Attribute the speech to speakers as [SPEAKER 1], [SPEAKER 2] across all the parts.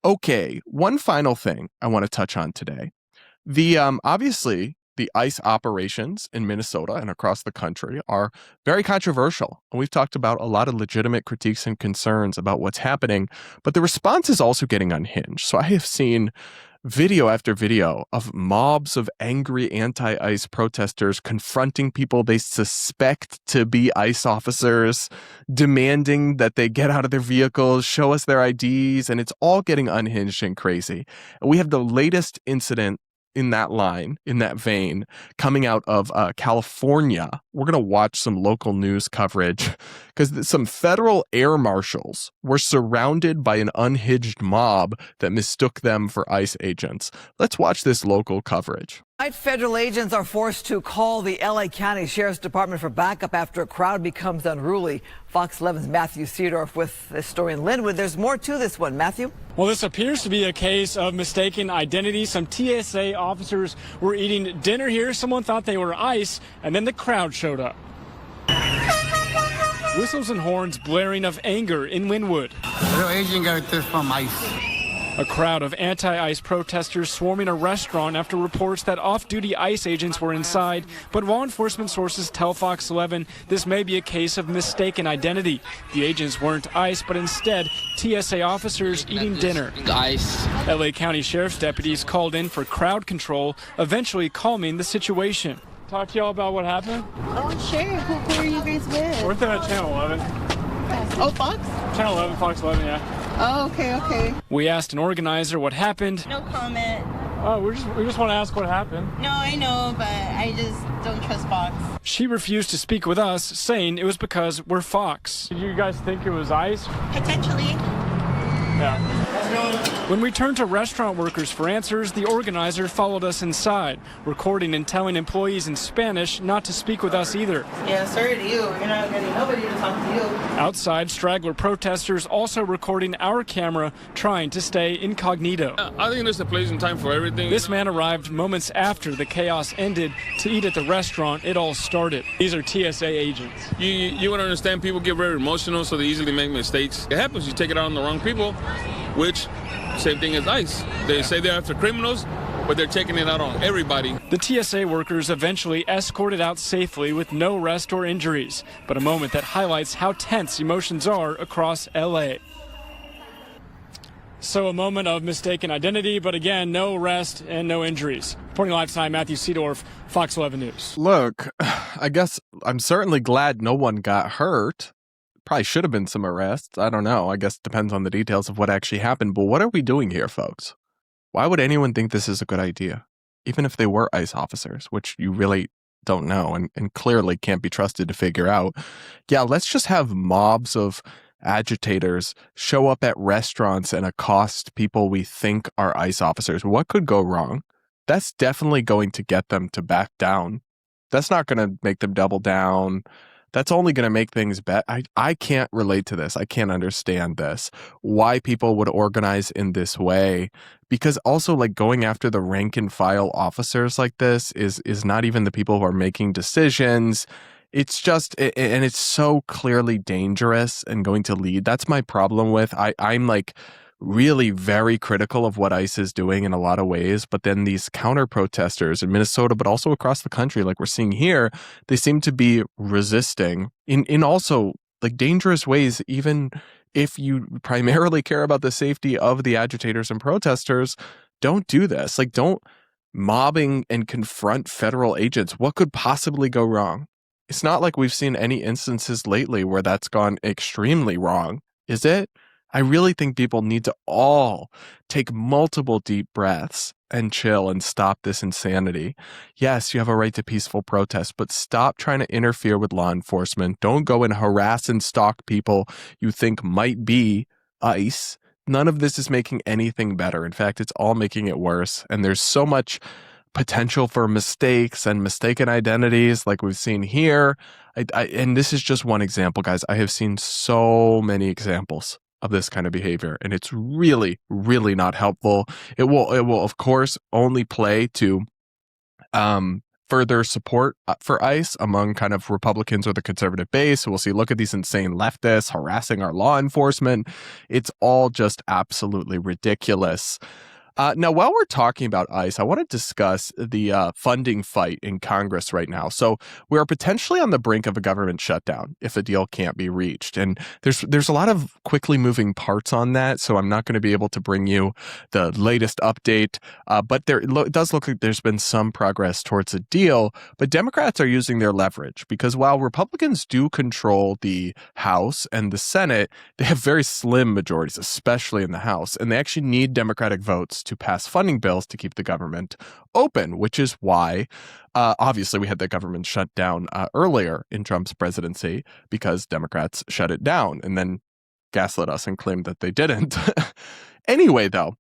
[SPEAKER 1] Okay, one final thing I want to touch on today. The obviously the ICE operations in Minnesota and across the country are very controversial. And we've talked about a lot of legitimate critiques and concerns about what's happening, but the response is also getting unhinged. So I have seen video after video of mobs of angry anti-ICE protesters confronting people they suspect to be ICE officers, demanding that they get out of their vehicles, show us their IDs, and it's all getting unhinged and crazy. And we have the latest incident in that line, in that vein, coming out of California. We're going to watch some local news coverage because some federal air marshals were surrounded by an unhinged mob that mistook them for ICE agents. Let's watch this local coverage.
[SPEAKER 2] Federal agents are forced to call the LA County Sheriff's Department for backup after a crowd becomes unruly. Fox 11's Matthew Seedorf with this story in Linwood. There's more to this one. Matthew?
[SPEAKER 3] Well, this appears to be a case of mistaken identity. Some TSA officers were eating dinner here. Someone thought they were ICE, and then the crowd showed up. Whistles and horns blaring of anger in Linwood.
[SPEAKER 4] Federal agent got this from ICE.
[SPEAKER 3] A crowd of anti-ICE protesters swarming a restaurant after reports that off-duty ICE agents were inside. But law enforcement sources tell Fox 11 this may be a case of mistaken identity. The agents weren't ICE, but instead TSA officers eating dinner.
[SPEAKER 5] ICE.
[SPEAKER 3] LA County Sheriff's deputies called in for crowd control, eventually calming the situation. Talk to y'all about what happened?
[SPEAKER 6] Oh, sure. Who are you guys with?
[SPEAKER 3] We're at Channel 11.
[SPEAKER 6] Oh, Fox?
[SPEAKER 3] Channel 11, Fox 11, yeah.
[SPEAKER 6] Oh, okay.
[SPEAKER 3] We asked an organizer what happened.
[SPEAKER 6] No comment.
[SPEAKER 3] Oh, we just want to ask what happened.
[SPEAKER 6] No, I know, but I just don't trust Fox.
[SPEAKER 3] She refused to speak with us, saying it was because we're Fox. Did you guys think it was ICE?
[SPEAKER 6] Potentially.
[SPEAKER 3] Yeah. When we turned to restaurant workers for answers, the organizer followed us inside, recording and telling employees in Spanish not to speak with us either.
[SPEAKER 6] Yeah, sorry to you. You're not getting nobody to talk to you.
[SPEAKER 3] Outside, straggler protesters also recording our camera, trying to stay incognito.
[SPEAKER 7] I think there's a place and time for everything.
[SPEAKER 3] This man arrived moments after the chaos ended to eat at the restaurant it all started. These are TSA agents.
[SPEAKER 7] You want to understand, people get very emotional, so they easily make mistakes. It happens, you take it out on the wrong people, which, same thing as ICE. They say they're after criminals, but they're taking it out on everybody.
[SPEAKER 3] The TSA workers eventually escorted out safely with no arrest or injuries, but a moment that highlights how tense emotions are across LA. So a moment of mistaken identity, but again, no arrest and no injuries. Reporting live tonight, Matthew Seedorf, Fox 11 News.
[SPEAKER 1] Look, I guess I'm certainly glad no one got hurt. Probably should have been some arrests. I don't know. I guess it depends on the details of what actually happened. But what are we doing here, folks? Why would anyone think this is a good idea? Even if they were ICE officers, which you really don't know and clearly can't be trusted to figure out. Yeah, let's just have mobs of agitators show up at restaurants and accost people we think are ICE officers. What could go wrong? That's definitely going to get them to back down. That's not going to make them double down. That's only going to make things better. I can't relate to this. I can't understand this. Why people would organize in this way. Because also, like, going after the rank and file officers like this is not even the people who are making decisions. It's just, and it's so clearly dangerous and going to lead. That's my problem with, I'm like really very critical of what ICE is doing in a lot of ways. But then these counter protesters in Minnesota, but also across the country, like we're seeing here, they seem to be resisting in also like dangerous ways. Even if you primarily care about the safety of the agitators and protesters, don't do this. Like, don't mobbing and confront federal agents. What could possibly go wrong? It's not like we've seen any instances lately where that's gone extremely wrong, is it? I really think people need to all take multiple deep breaths and chill and stop this insanity. Yes, you have a right to peaceful protest, but stop trying to interfere with law enforcement. Don't go and harass and stalk people you think might be ICE. None of this is making anything better. In fact, it's all making it worse. And there's so much potential for mistakes and mistaken identities like we've seen here. And this is just one example, guys. I have seen so many examples of this kind of behavior, and it's really, really not helpful. It will of course only play to further support for ICE among kind of Republicans or the conservative base. We'll see, look at these insane leftists harassing our law enforcement. It's all just absolutely ridiculous. Now, while we're talking about ICE, I want to discuss the funding fight in Congress right now. So we are potentially on the brink of a government shutdown if a deal can't be reached. And there's a lot of quickly moving parts on that, so I'm not going to be able to bring you the latest update. But it does look like there's been some progress towards a deal. But Democrats are using their leverage because while Republicans do control the House and the Senate, they have very slim majorities, especially in the House. And they actually need Democratic votes to pass funding bills to keep the government open, which is why, obviously, we had the government shut down earlier in Trump's presidency because Democrats shut it down and then gaslit us and claimed that they didn't. Anyway, though,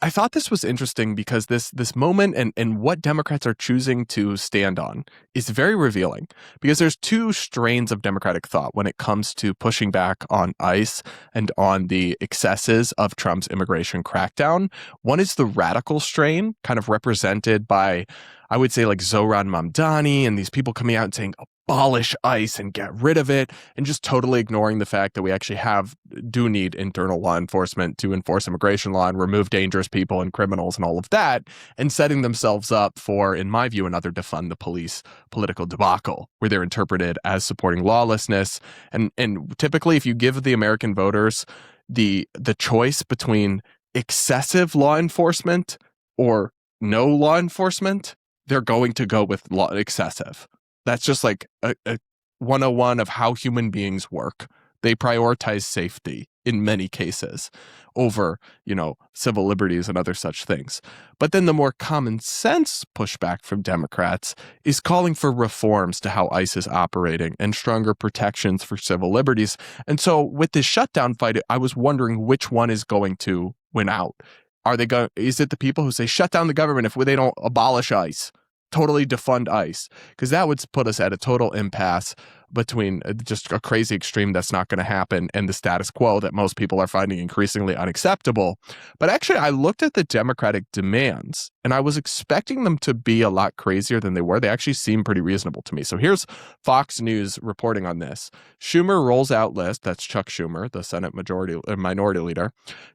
[SPEAKER 1] I thought this was interesting because this moment and what Democrats are choosing to stand on is very revealing because there's two strains of Democratic thought when it comes to pushing back on ICE and on the excesses of Trump's immigration crackdown. One is the radical strain, kind of represented by, I would say, like Zohran Mamdani and these people coming out and saying, abolish ICE and get rid of it, and just totally ignoring the fact that we actually do need internal law enforcement to enforce immigration law and remove dangerous people and criminals and all of that, and setting themselves up for, in my view, another defund the police political debacle, where they're interpreted as supporting lawlessness. And typically, if you give the American voters the choice between excessive law enforcement or no law enforcement, they're going to go with excessive. That's just like a 101 of how human beings work. They prioritize safety in many cases over, civil liberties and other such things. But then the more common sense pushback from Democrats is calling for reforms to how ICE is operating and stronger protections for civil liberties. And so with this shutdown fight, I was wondering which one is going to win out. Is it the people who say shut down the government if they don't abolish ICE? Totally defund ICE, because that would put us at a total impasse between just a crazy extreme that's not going to happen and the status quo that most people are finding increasingly unacceptable. But actually, I looked at the Democratic demands and I was expecting them to be a lot crazier than they were. They actually seem pretty reasonable to me. So here's Fox News reporting on this. Schumer rolls out list, that's Chuck Schumer, the Senate minority leader,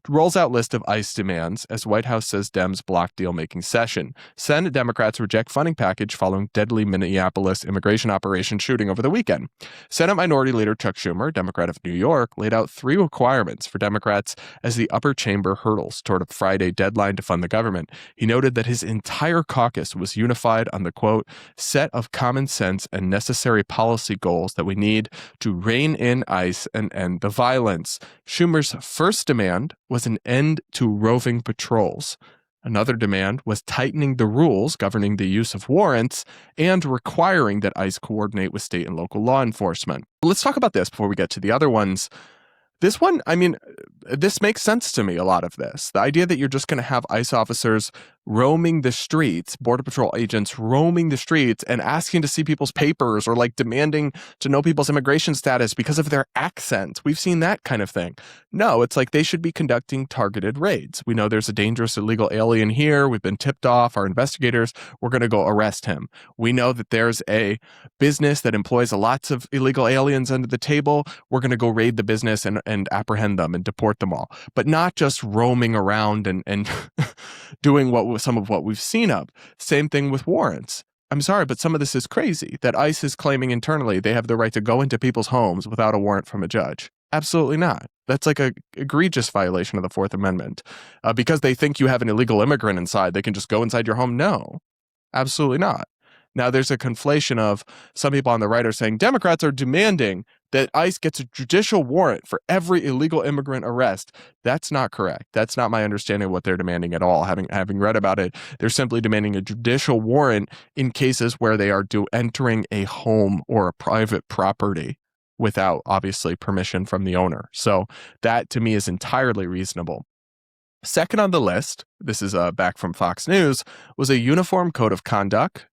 [SPEAKER 1] rolls out list of ICE demands as White House says Dems block deal-making session. Senate Democrats reject funding package following deadly Minneapolis immigration operation shooting over the weekend. Senate Minority Leader Chuck Schumer, Democrat of New York, laid out 3 requirements for Democrats as the upper chamber hurdles toward a Friday deadline to fund the government. He noted that his entire caucus was unified on the, quote, set of common sense and necessary policy goals that we need to rein in ICE and end the violence. Schumer's first demand was an end to roving patrols. Another demand was tightening the rules governing the use of warrants and requiring that ICE coordinate with state and local law enforcement. Let's talk about this before we get to the other ones. This one, this makes sense to me, a lot of this. The idea that you're just going to have ICE officers roaming the streets, Border Patrol agents roaming the streets and asking to see people's papers or like demanding to know people's immigration status because of their accent. We've seen that kind of thing. No, it's like they should be conducting targeted raids. We know there's a dangerous illegal alien here. We've been tipped off. Our investigators, we're going to go arrest him. We know that there's a business that employs lots of illegal aliens under the table. We're going to go raid the business and apprehend them and deport them all, but not just roaming around and doing some of what we've seen of. Same thing with warrants. I'm sorry, but some of this is crazy that ICE is claiming internally they have the right to go into people's homes without a warrant from a judge. Absolutely not. That's like a egregious violation of the Fourth Amendment. Because they think you have an illegal immigrant inside, they can just go inside your home. No, absolutely not. Now, there's a conflation of some people on the right are saying Democrats are demanding that ICE gets a judicial warrant for every illegal immigrant arrest. That's not correct. That's not my understanding of what they're demanding at all. Having read about it, they're simply demanding a judicial warrant in cases where they are entering a home or a private property without, obviously, permission from the owner. So that, to me, is entirely reasonable. Second on the list, this is back from Fox News, was a uniform code of conduct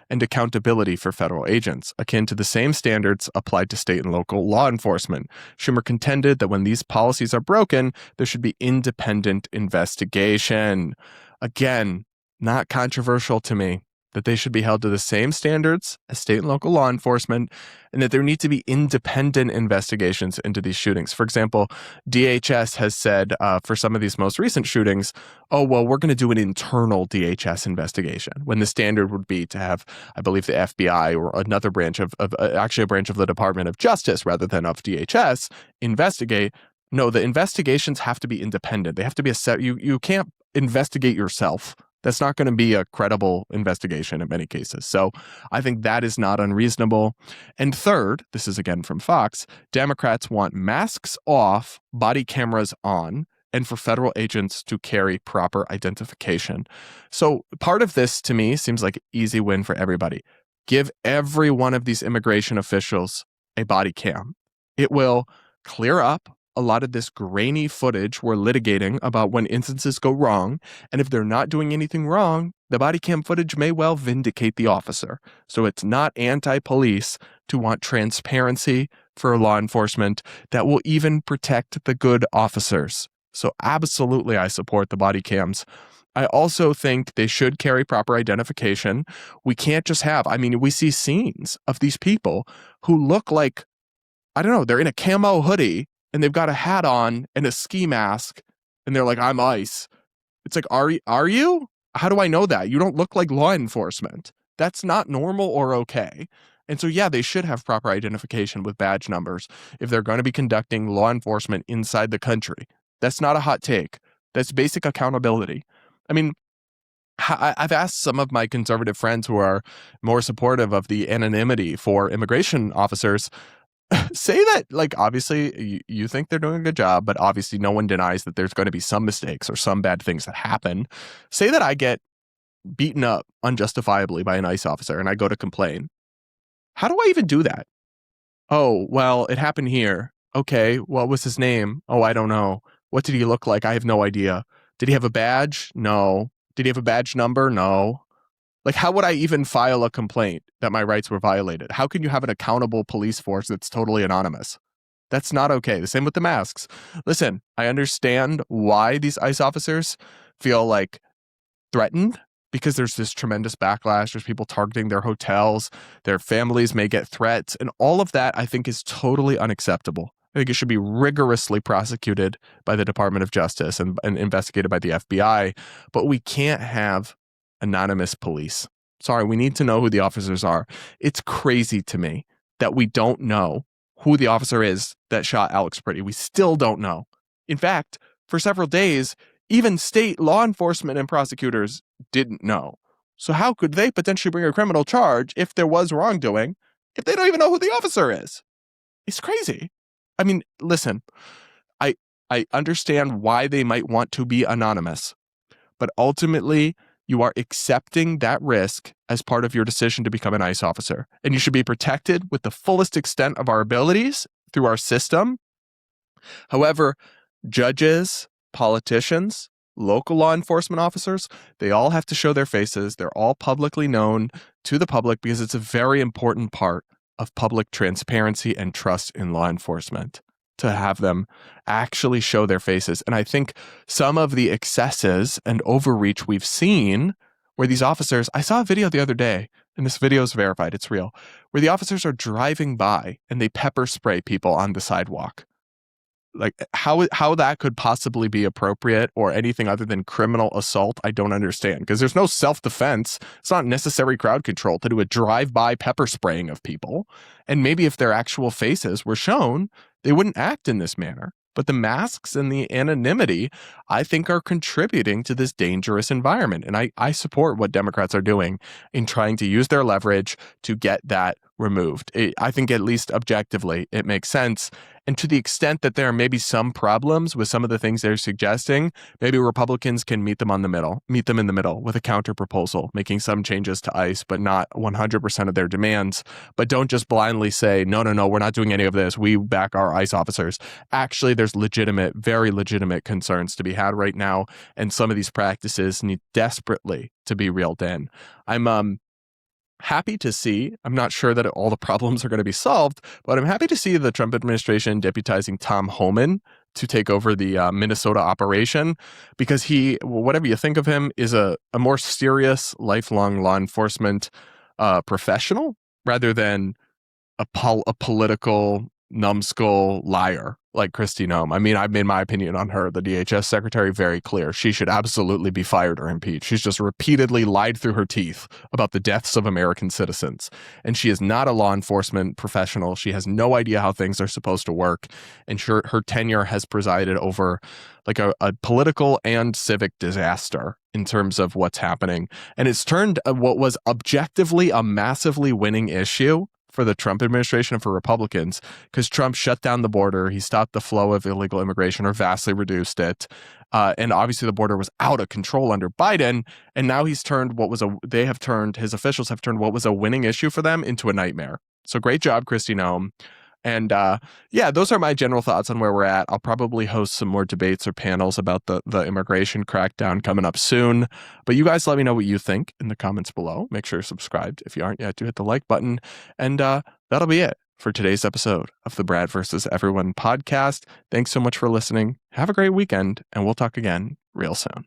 [SPEAKER 1] and accountability for federal agents, akin to the same standards applied to state and local law enforcement. Schumer contended that when these policies are broken, there should be independent investigation. Again, not controversial to me that they should be held to the same standards as state and local law enforcement, and that there need to be independent investigations into these shootings. For example, DHS has said for some of these most recent shootings, oh, well, we're going to do an internal DHS investigation, when the standard would be to have, I believe, the FBI or another branch actually a branch of the Department of Justice rather than of DHS investigate. No, the investigations have to be independent. They have to be you can't investigate yourself. That's not going to be a credible investigation in many cases. So I think that is not unreasonable. And third, this is again from Fox, Democrats want masks off, body cameras on, and for federal agents to carry proper identification. So part of this, to me, seems like an easy win for everybody. Give every one of these immigration officials a body cam. It will clear up a lot of this grainy footage we're litigating about when instances go wrong. And if they're not doing anything wrong, the body cam footage may well vindicate the officer. So it's not anti-police to want transparency for law enforcement that will even protect the good officers. So absolutely, I support the body cams. I also think they should carry proper identification. We can't just we see scenes of these people who look like, I don't know, they're in a camo hoodie and they've got a hat on and a ski mask, and they're like, I'm ICE. It's like, are you? How do I know that? You don't look like law enforcement. That's not normal or okay. And so, yeah, they should have proper identification with badge numbers if they're going to be conducting law enforcement inside the country. That's not a hot take. That's basic accountability. I mean, I've asked some of my conservative friends who are more supportive of the anonymity for immigration officers, say that, like, obviously you think they're doing a good job, but obviously no one denies that there's going to be some mistakes or some bad things that happen. Say that I get beaten up unjustifiably by an ICE officer and I go to complain. How do I even do that? Oh, well, it happened here. Okay, what was his name? Oh, I don't know. What did he look like? I have no idea. Did he have a badge? No. Did he have a badge number? No. Like, how would I even file a complaint that my rights were violated? How can you have an accountable police force that's totally anonymous? That's not okay. The same with the masks. Listen, I understand why these ICE officers feel like threatened, because there's this tremendous backlash. There's people targeting their hotels. Their families may get threats. And all of that, I think, is totally unacceptable. I think it should be rigorously prosecuted by the Department of Justice and investigated by the FBI. But we can't have anonymous police. Sorry, we need to know who the officers are. It's crazy to me that we don't know who the officer is that shot Alex Pretty. We still don't know. In fact, for several days, even state law enforcement and prosecutors didn't know. So how could they potentially bring a criminal charge if there was wrongdoing if they don't even know who the officer is? It's crazy. I mean, listen, I understand why they might want to be anonymous, but ultimately, you are accepting that risk as part of your decision to become an ICE officer. And you should be protected with the fullest extent of our abilities through our system. However, judges, politicians, local law enforcement officers, they all have to show their faces. They're all publicly known to the public because it's a very important part of public transparency and trust in law enforcement to have them actually show their faces. And I think some of the excesses and overreach we've seen where these officers, I saw a video the other day, and this video is verified, it's real, where the officers are driving by and they pepper spray people on the sidewalk. Like, how that could possibly be appropriate or anything other than criminal assault, I don't understand. Because there's no self-defense. It's not necessary crowd control to do a drive-by pepper spraying of people. And maybe if their actual faces were shown, they wouldn't act in this manner. But the masks and the anonymity, I think, are contributing to this dangerous environment. And I support what Democrats are doing in trying to use their leverage to get that removed. I think, at least objectively, it makes sense. And to the extent that there are maybe some problems with some of the things they're suggesting, maybe Republicans can meet them in the middle with a counter proposal, making some changes to ICE, but not 100% of their demands. But don't just blindly say, no, we're not doing any of this. We back our ICE officers. Actually, there's legitimate, very legitimate concerns to be had right now. And some of these practices need desperately to be reeled in. I'm happy to see, I'm not sure that all the problems are going to be solved, but I'm happy to see the Trump administration deputizing Tom Homan to take over the Minnesota operation, because he, whatever you think of him, is a more serious, lifelong law enforcement professional rather than a political numbskull liar like Kristi Noem. I mean, I've made my opinion on her, the DHS secretary, very clear. She should absolutely be fired or impeached. She's just repeatedly lied through her teeth about the deaths of American citizens. And she is not a law enforcement professional. She has no idea how things are supposed to work. And her tenure has presided over like a political and civic disaster in terms of what's happening. And it's turned what was objectively a massively winning issue for the Trump administration and for Republicans, because Trump shut down the border. He stopped the flow of illegal immigration or vastly reduced it. And obviously the border was out of control under Biden. And now his officials have turned what was a winning issue for them into a nightmare. So great job, Kristi Noem. And those are my general thoughts on where we're at. I'll probably host some more debates or panels about the immigration crackdown coming up soon. But you guys let me know what you think in the comments below. Make sure you're subscribed. If you aren't yet, do hit the like button. And that'll be it for today's episode of the Brad vs. Everyone podcast. Thanks so much for listening. Have a great weekend, and we'll talk again real soon.